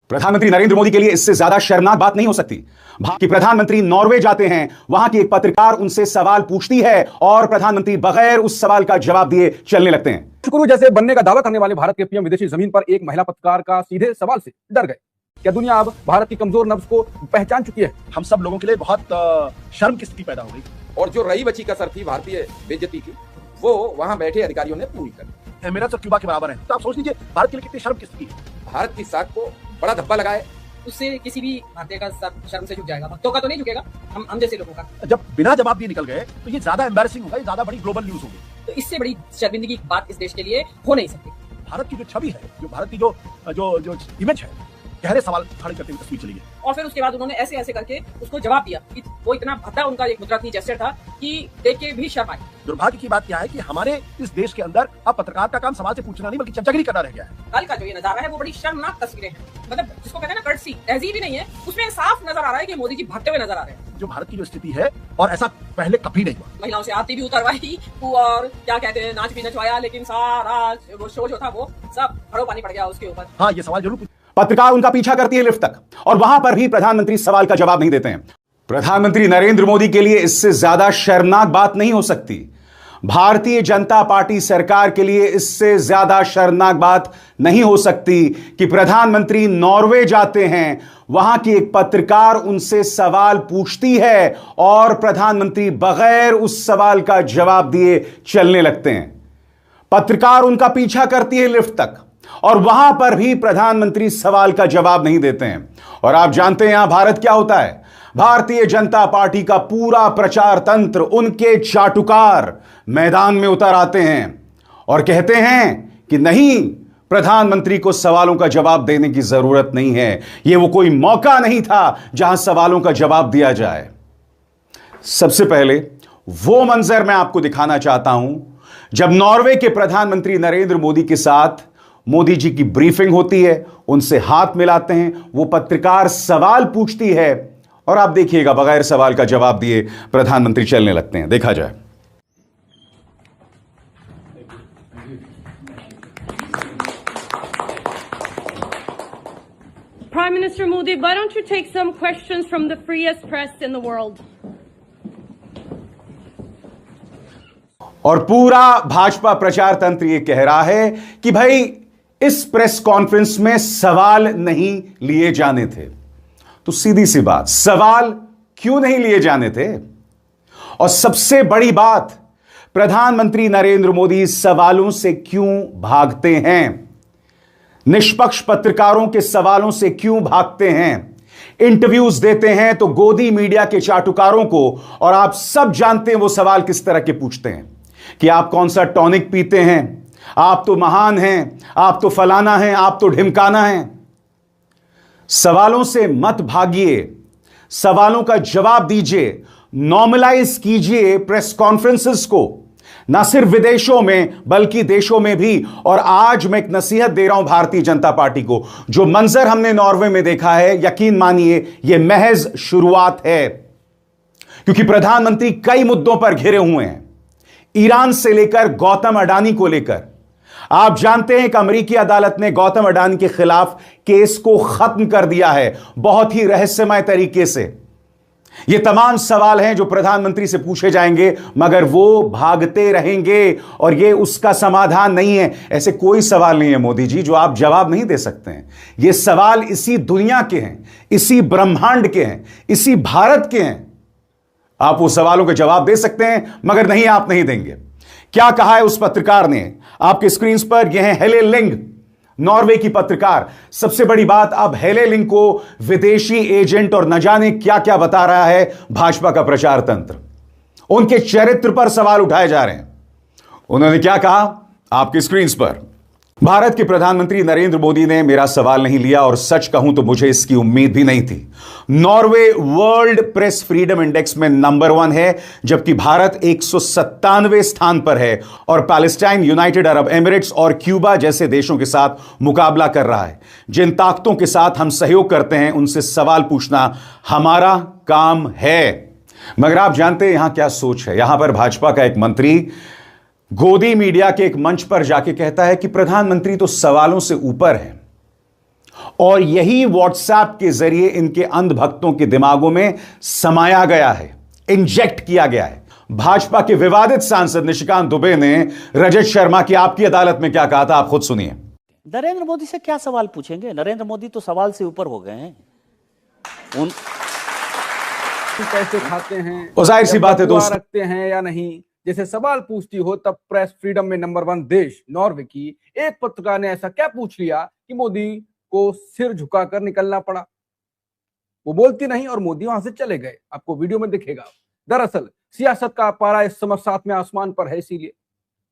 प्रधानमंत्री नरेंद्र मोदी के लिए इससे ज्यादा शर्मनाक बात नहीं हो सकती कि प्रधानमंत्री नॉर्वे जाते हैं, वहां की एक पत्रकार उनसे सवाल पूछती है और प्रधानमंत्री बगैर उस सवाल का जवाब दिए चलने लगते हैं। शुक्रू जैसे बनने का दावा करने वाले भारत के पीएम विदेशी जमीन पर एक महिला पत्रकार का सीधे सवाल से डर गए। क्या दुनिया अब भारत की कमजोर नब्ज को पहचान चुकी है? हम सब लोगों के लिए बहुत शर्म की स्थिति पैदा हो गई और जो रही बची कसर थी भारतीय बेइज्जती की, वो वहां बैठे अधिकारियों ने पूरी कर दी। एमिरेट्स और क्यूबा के बराबर है। तो आप सोच लीजिए भारत के लिए कितनी शर्म की स्थिति है। भारत की साख को बड़ा धब्बा लगाए, उससे किसी भी भारतीय का सब शर्म से झुक जाएगा। भक्तों का तो नहीं झुकेगा, हम जैसे लोगों का। जब बिना जवाब दिए निकल गए तो ये ज्यादा एम्बैरेसिंग होगा, ये ज्यादा बड़ी ग्लोबल न्यूज होगी। तो इससे बड़ी शर्मिंदगी की बात इस देश के लिए हो नहीं सकती। भारत की जो छवि है, जो भारत की जो इमेज है, गहरे सवाल खड़े करते हुए तस्वीर चली गई। और फिर उसके बाद उन्होंने ऐसे ऐसे करके उसको जवाब दिया कि वो इतना भद्दा उनका एक मुद्रात्मक जेस्चर था कि देख के भी शर्म आई। दुर्भाग्य की बात क्या है कि हमारे इस देश के अंदर अब पत्रकार का काम समाज से पूछना नहीं बल्कि चमचागिरी करना रह गया है। कल का जो ये नजारा है वो बड़ी शर्मनाक तस्वीरें हैं। मतलब जिसको कहते हैं ना कर्टसी, तहजीब ही नहीं है, उसमें साफ नजर आ रहा है कि मोदी जी भागते हुए नजर आ रहे हैं। जो भारत की जो स्थिति है, और ऐसा पहले कभी नहीं हुआ। महिलाओं से आरती भी उतरवाई और क्या कहते हैं नाच भी नचवाया, लेकिन सारा वो शो जो था वो सब भरो पानी पड़ गया उसके ऊपर। हाँ, ये सवाल जरूर। पत्रकार उनका पीछा करती है लिफ्ट तक और वहां पर भी प्रधानमंत्री सवाल का जवाब नहीं देते हैं। प्रधानमंत्री नरेंद्र मोदी के लिए इससे ज्यादा शर्मनाक बात नहीं हो सकती। भारतीय जनता पार्टी सरकार के लिए इससे ज्यादा शर्मनाक बात नहीं हो सकती कि प्रधानमंत्री नॉर्वे जाते हैं, वहां की एक पत्रकार उनसे सवाल पूछती है और प्रधानमंत्री बगैर उस सवाल का जवाब दिए चलने लगते हैं। पत्रकार उनका पीछा करती है लिफ्ट तक और वहां पर भी प्रधानमंत्री सवाल का जवाब नहीं देते हैं। और आप जानते हैं यहां भारत क्या होता है? भारतीय जनता पार्टी का पूरा प्रचार तंत्र, उनके चाटुकार मैदान में उतर आते हैं और कहते हैं कि नहीं, प्रधानमंत्री को सवालों का जवाब देने की जरूरत नहीं है, यह वो कोई मौका नहीं था जहां सवालों का जवाब दिया जाए। सबसे पहले वो मंजर मैं आपको दिखाना चाहता हूं जब नॉर्वे के प्रधानमंत्री नरेंद्र मोदी के साथ मोदी जी की ब्रीफिंग होती है, उनसे हाथ मिलाते हैं, वो पत्रकार सवाल पूछती है और आप देखिएगा बगैर सवाल का जवाब दिए प्रधानमंत्री चलने लगते हैं। देखा जाए। Prime Minister Modi, why don't you take some questions from the freest press in the world? और पूरा भाजपा प्रचार तंत्र यह कह रहा है कि भाई इस प्रेस कॉन्फ्रेंस में सवाल नहीं लिए जाने थे। तो सीधी सी बात, सवाल क्यों नहीं लिए जाने थे? और सबसे बड़ी बात, प्रधानमंत्री नरेंद्र मोदी सवालों से क्यों भागते हैं? निष्पक्ष पत्रकारों के सवालों से क्यों भागते हैं? इंटरव्यूज देते हैं तो गोदी मीडिया के चाटुकारों को, और आप सब जानते हैं वो सवाल किस तरह के पूछते हैं कि आप कौन सा टॉनिक पीते हैं, आप तो महान हैं, आप तो फलाना हैं, आप तो ढिमकाना हैं। सवालों से मत भागिए, सवालों का जवाब दीजिए, नॉर्मलाइज कीजिए प्रेस कॉन्फ्रेंसेस को, ना सिर्फ विदेशों में बल्कि देशों में भी। और आज मैं एक नसीहत दे रहा हूं भारतीय जनता पार्टी को, जो मंजर हमने नॉर्वे में देखा है, यकीन मानिए यह महज शुरुआत है, क्योंकि प्रधानमंत्री कई मुद्दों पर घिरे हुए हैं, ईरान से लेकर गौतम अडानी को लेकर। आप जानते हैं कि अमेरिकी अदालत ने गौतम अडानी के खिलाफ केस को खत्म कर दिया है बहुत ही रहस्यमय तरीके से। ये तमाम सवाल हैं जो प्रधानमंत्री से पूछे जाएंगे, मगर वो भागते रहेंगे और ये उसका समाधान नहीं है। ऐसे कोई सवाल नहीं है मोदी जी जो आप जवाब नहीं दे सकते हैं। ये सवाल इसी दुनिया के हैं, इसी ब्रह्मांड के हैं, इसी भारत के हैं। आप वो सवालों के जवाब दे सकते हैं, मगर नहीं, आप नहीं देंगे। क्या कहा है उस पत्रकार ने? आपके स्क्रीन पर यह है हेले लिंग, नॉर्वे की पत्रकार। सबसे बड़ी बात, अब हेले लिंग को विदेशी एजेंट और न जाने क्या क्या बता रहा है भाजपा का प्रचार तंत्र। उनके चरित्र पर सवाल उठाए जा रहे हैं। उन्होंने क्या कहा आपके स्क्रीन पर? भारत के प्रधानमंत्री नरेंद्र मोदी ने मेरा सवाल नहीं लिया और सच कहूं तो मुझे इसकी उम्मीद भी नहीं थी। Norway world press freedom index में नंबर 1 है, जबकि भारत 197वें स्थान पर है और पैलेस्टाइन, यूनाइटेड अरब एमिरेट्स और क्यूबा जैसे देशों के साथ मुकाबला कर रहा है। जिन ताकतों के साथ हम सहयोग करते हैं उनसे सवाल पूछना हमारा काम है। मगर आप जानते हैं यहां क्या सोच है? यहां पर भाजपा का एक मंत्री गोदी मीडिया के एक मंच पर जाके कहता है कि प्रधानमंत्री तो सवालों से ऊपर हैं और यही व्हाट्सएप के जरिए इनके अंधभक्तों के दिमागों में समाया गया है, इंजेक्ट किया गया है। भाजपा के विवादित सांसद निशिकांत दुबे ने रजत शर्मा की आपकी अदालत में क्या कहा था, आप खुद सुनिए। नरेंद्र मोदी से क्या सवाल पूछेंगे? नरेंद्र मोदी तो सवाल से ऊपर हो गए हैं। कैसे खाते हैं, और जाहिर सी बात है बटुआ दोस्तों, रखते हैं या नहीं, जैसे सवाल पूछती हो तब प्रेस फ्रीडम में नंबर 1 देश नॉर्वे की एक पत्रकार ने ऐसा क्या पूछ लिया कि मोदी को सिर झुकाकर निकलना पड़ा। वो बोलती नहीं और मोदी वहां से चले गए। आपको वीडियो में दिखेगा। दरअसल सियासत का पारा इस समय सातवें आसमान पर है, इसीलिए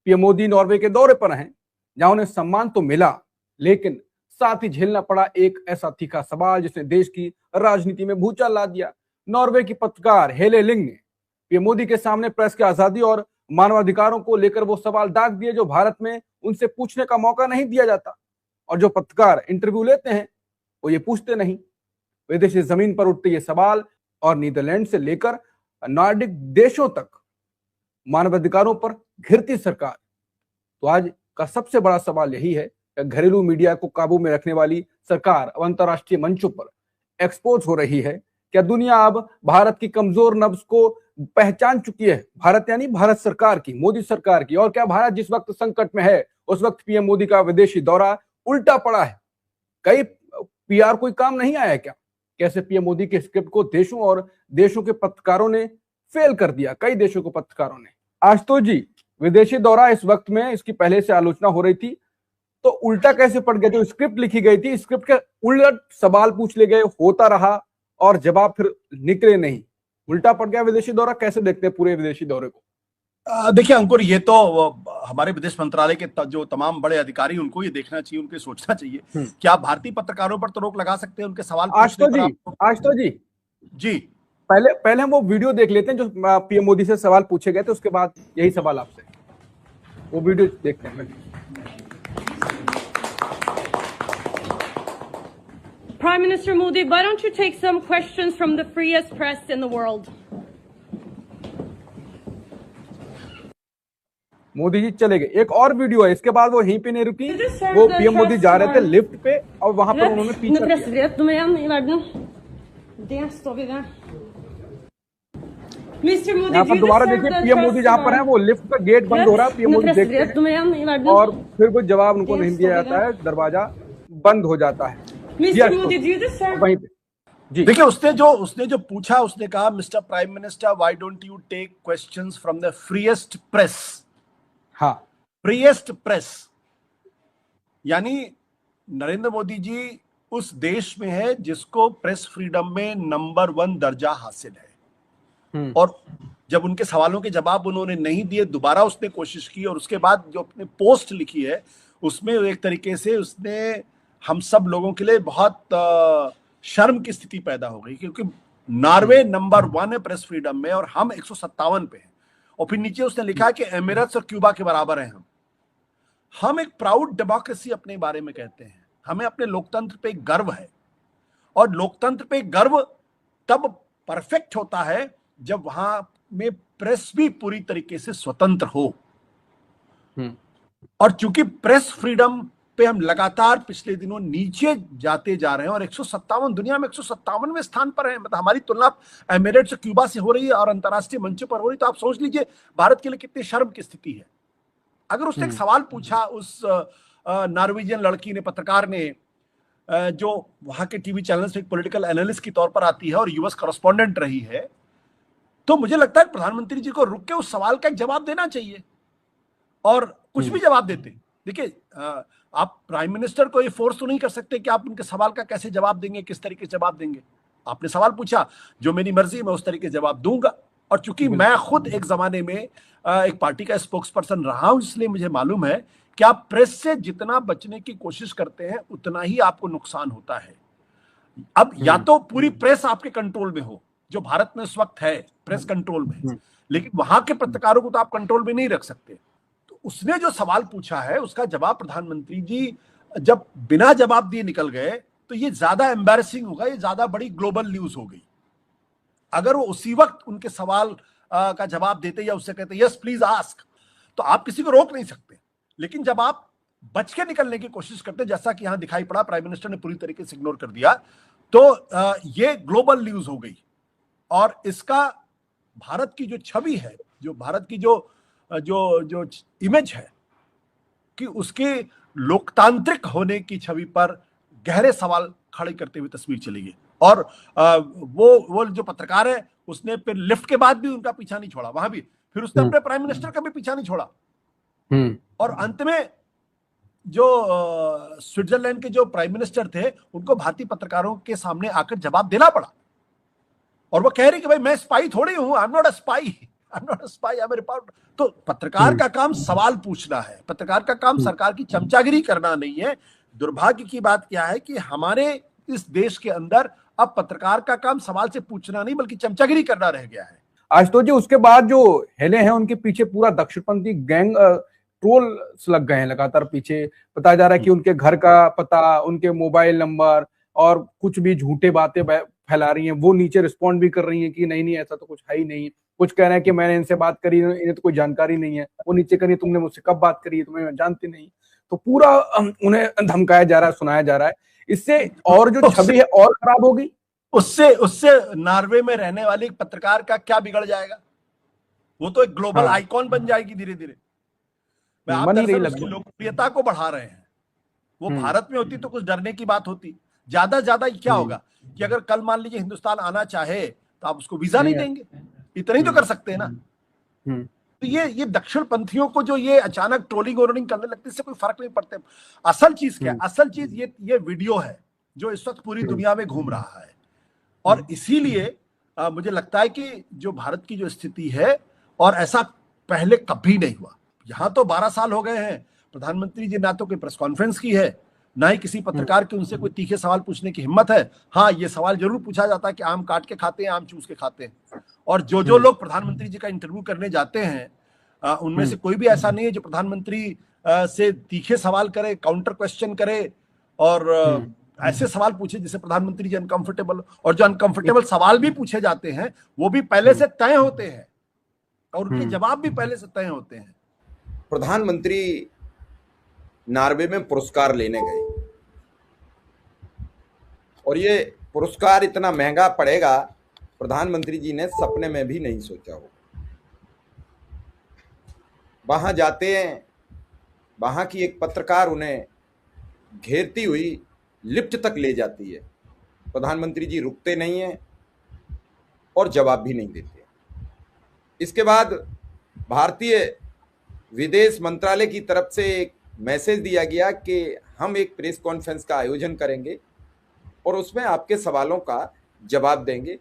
पीएम मोदी नॉर्वे के दौरे पर हैं, जहां उन्हें सम्मान तो मिला लेकिन साथ ही झेलना पड़ा एक ऐसा तीखा सवाल जिसने देश की राजनीति में भूचाल ला दिया। नॉर्वे की पत्रकार हेले लिंग ने पीएम मोदी के सामने प्रेस की आजादी और मानवाधिकारों को लेकर वो सवाल दाग दिए जो भारत में उनसे पूछने का मौका नहीं दिया जाता। और जो पत्रकार इंटरव्यू लेते हैं वो ये पूछते नहीं। विदेशी जमीन पर उठते ये सवाल और नीदरलैंड से लेकर नॉर्डिक देशों तक मानवाधिकारों पर घिरती सरकार। तो आज का सबसे बड़ा सवाल यही है कि घरेलू मीडिया को काबू में रखने वाली सरकार अब अंतर्राष्ट्रीय मंचों पर एक्सपोज हो रही है। क्या दुनिया अब भारत की कमजोर नब्ज को पहचान चुकी है? भारत यानी भारत सरकार की, मोदी सरकार की। और क्या भारत जिस वक्त संकट में है उस वक्त पीएम मोदी का विदेशी दौरा उल्टा पड़ा है? कई पीआर कोई काम नहीं आया क्या? कैसे पीएम मोदी के स्क्रिप्ट को देशों और देशों के पत्रकारों ने फेल कर दिया, कई देशों के पत्रकारों ने। आज तो जी विदेशी दौरा इस वक्त में इसकी पहले से आलोचना हो रही थी, तो उल्टा कैसे पड़ गया? जो स्क्रिप्ट लिखी गई थी, स्क्रिप्ट के उलट सवाल पूछ ले गए, होता रहा और जवाब फिर निकले नहीं, उल्टा पड़ गया विदेशी दौरा। कैसे देखते हैं पूरे विदेशी दौरे को? देखिए अंकुर, ये तो हमारे विदेश मंत्रालय के जो तमाम बड़े अधिकारी, उनको ये देखना चाहिए, उनको सोचना चाहिए कि आप भारतीय पत्रकारों पर तो रोक लगा सकते हैं, उनके सवाल आज तो जी पहले हम वो वीडियो देख लेते हैं जो पीएम मोदी से सवाल पूछे गए थे, उसके बाद यही सवाल आपसे, वो वीडियो देखते हैं। Prime Minister Modi, why don't you take some questions from the freest press in the world? Modi ji चले गए। एक और वीडियो है, इसके बाद वो यहीं पे नहीं रुकी, वो पीएम मोदी जा रहे थे लिफ्ट पे और वहां पर उन्होंने यहाँ पर दोबारा देखिए पीएम मोदी जहाँ पर है, वो लिफ्ट का गेट बंद हो रहा है, पीएम मोदी देखते हैं और फिर कोई जवाब उनको नहीं दिया जाता है, दरवाजा बंद हो जाता है वहीं पे। जी देखिए, उसने जो पूछा, उसने कहा, mister prime minister, why don't you take questions from the freest press. हाँ, फ्रीएस्ट प्रेस यानी नरेंद्र मोदी जी उस देश में है जिसको प्रेस फ्रीडम में नंबर 1 दर्जा हासिल है। और जब उनके सवालों के जवाब उन्होंने नहीं दिए, दोबारा उसने कोशिश की और उसके बाद जो अपने पोस्ट लिखी है उसमें एक तरीके से उसने हम सब लोगों के लिए बहुत शर्म की स्थिति पैदा हो गई, क्योंकि नॉर्वे नंबर 1 है प्रेस फ्रीडम में और हम 157 पे हैं। और फिर नीचे उसने लिखा कि एमिरेट्स और क्यूबा के बराबर हैं हम एक प्राउड डेमोक्रेसी अपने बारे में कहते हैं, हमें अपने लोकतंत्र पे गर्व है। और लोकतंत्र पे गर्व तब परफेक्ट होता है जब वहां में प्रेस भी पूरी तरीके से स्वतंत्र हो। और चूंकि प्रेस फ्रीडम पे हम लगातार पिछले दिनों नीचे जाते जा रहे हैं और 157 दुनिया में 157वें स्थान पर है, मतलब हमारी तुलना एमिरेट्स और क्यूबा से हो रही है और अंतर्राष्ट्रीय मंचों पर हो रही, तो आप सोच लीजिए भारत के लिए कितनी शर्म की स्थिति है। अगर उसने एक सवाल पूछा उस नॉर्वेजियन लड़की ने, पत्रकार ने, जो वहां के टीवी चैनल से एक पॉलिटिकल एनालिस्ट के तौर पर आती है और यूएस कॉरेस्पॉन्डेंट रही है, तो मुझे लगता है प्रधानमंत्री जी को रुक के उस सवाल का एक जवाब देना चाहिए और कुछ भी जवाब देते। देखिए, आप प्राइम मिनिस्टर को ये फोर्स तो नहीं कर सकते कि आप उनके सवाल का कैसे जवाब देंगे, किस तरीके से जवाब देंगे। आपने सवाल पूछा, जो मेरी मर्जी मैं उस तरीके से जवाब दूंगा। और चूंकि मैं खुद एक जमाने में एक पार्टी का स्पोक्स पर्सन रहा हूं, इसलिए मुझे मालूम है कि आप प्रेस से जितना बचने की कोशिश करते हैं उतना ही आपको नुकसान होता है। अब या तो पूरी प्रेस आपके कंट्रोल में हो, जो भारत में इस वक्त है प्रेस कंट्रोल में, लेकिन वहां के पत्रकारों को तो आप कंट्रोल में नहीं रख सकते। तो उसने जो सवाल पूछा है उसका जवाब प्रधानमंत्री जी जब बिना जवाब दिए निकल गए तो ये ज्यादा एम्बैरेसिंग होगा, ये ज्यादा बड़ी ग्लोबल न्यूज हो गई। अगर वो उसी वक्त उनके सवाल का जवाब देते या उससे कहते यस प्लीज आस्क, तो आप किसी को रोक नहीं सकते। लेकिन जब आप बच के निकलने की कोशिश करते हैं, जैसा कि यहां दिखाई पड़ा प्राइम मिनिस्टर ने पूरी तरीके से इग्नोर कर दिया, तो ये ग्लोबल न्यूज हो गई। और इसका भारत की जो छवि है, जो भारत की जो जो जो इमेज है कि उसके लोकतांत्रिक होने की छवि पर गहरे सवाल खड़े करते हुए तस्वीर चली गई। और वो जो पत्रकार है उसने फिर लिफ्ट के बाद भी उनका पीछा नहीं छोड़ा, वहां भी फिर उसने अपने प्राइम मिनिस्टर का भी पीछा नहीं छोड़ा। और अंत में जो स्विट्जरलैंड के जो प्राइम मिनिस्टर थे उनको भारतीय पत्रकारों के सामने आकर जवाब देना पड़ा। और वो कह रही कि भाई मैं स्पाई थोड़ी हूं, I am not a spy, I am not a spy, I am a reporter. तो पत्रकार का काम सवाल पूछना है, पत्रकार का काम सरकार की चमचागिरी करना नहीं है। दुर्भाग्य की बात क्या है कि हमारे इस देश के अंदर अब पत्रकार का काम सवाल से पूछना नहीं बल्कि चमचागिरी करना रह गया है। आशुतोष जी, उसके बाद जो हिले हैं उनके पीछे पूरा दक्षिणपंथी गैंग ट्रोल्स लग गए हैं लगातार पीछे। बताया जा रहा है कि उनके घर का पता, उनके मोबाइल नंबर और कुछ भी झूठे बातें फैला रही हैं, वो नीचे रिस्पॉन्ड भी कर रही हैं कि नहीं नहीं ऐसा तो कुछ है ही नहीं। कुछ कह रहे हैं कि मैंने इनसे बात करी, इन्हें तो कोई जानकारी नहीं है। वो नीचे करी, तुमने मुझसे कब बात करी, तुम्हें जानती नहीं। तो पूरा उन्हें धमकाया जा रहा है, सुनाया जा रहा है। इससे और जो छवि है और खराब होगी। उससे नॉर्वे में रहने वाले एक पत्रकार का क्या बिगड़ जाएगा? वो तो एक ग्लोबल आइकॉन बन जाएगी धीरे धीरे। आप दरअसल उसकी लोकप्रियता को बढ़ा रहे हैं। वो भारत में होती तो कुछ डरने की बात होती। ज्यादा क्या होगा कि अगर कल मान लीजिए हिंदुस्तान आना चाहे तो आप उसको वीजा नहीं देंगे, इतना ही तो कर सकते हैं ना। तो ये दक्षिण पंथियों को जो ये अचानक ट्रोलिंग वोलिंग करने लगती है, इससे कोई फर्क नहीं पड़ता। असल चीज क्या है? असल चीज ये वीडियो है जो इस वक्त पूरी दुनिया में घूम रहा है। और इसीलिए मुझे लगता है कि जो भारत की जो स्थिति है, और ऐसा पहले कभी नहीं हुआ। यहां तो 12 साल हो गए हैं, प्रधानमंत्री जी ना तो कोई प्रेस कॉन्फ्रेंस की है, ना ही किसी पत्रकार की उनसे कोई तीखे सवाल पूछने की हिम्मत है। हाँ, ये सवाल जरूर पूछा जाता है कि आम काट के खाते हैं, आम चूस के खाते हैं। और जो लोग प्रधानमंत्री जी का इंटरव्यू करने जाते हैं उनमें से कोई भी ऐसा नहीं है जो प्रधानमंत्री से तीखे सवाल करे, काउंटर क्वेश्चन करे और ऐसे सवाल पूछे जिससे प्रधानमंत्री जी अनकंफर्टेबल। और जो अनकंफर्टेबल सवाल भी पूछे जाते हैं वो भी पहले से तय होते हैं और उनके जवाब भी पहले से तय होते हैं। प्रधानमंत्री नॉर्वे में पुरस्कार लेने गए और ये पुरस्कार इतना महंगा पड़ेगा, प्रधानमंत्री जी ने सपने में भी नहीं सोचा हो। वहां जाते हैं, वहां की एक पत्रकार उन्हें घेरती हुई लिफ्ट तक ले जाती है। प्रधानमंत्री जी रुकते नहीं हैं और जवाब भी नहीं देते। इसके बाद भारतीय विदेश मंत्रालय की तरफ से एक मैसेज दिया गया कि हम एक प्रेस कॉन्फ्रेंस का आयोजन करेंगे और उसमें आपके सवालों का जवाब देंगे।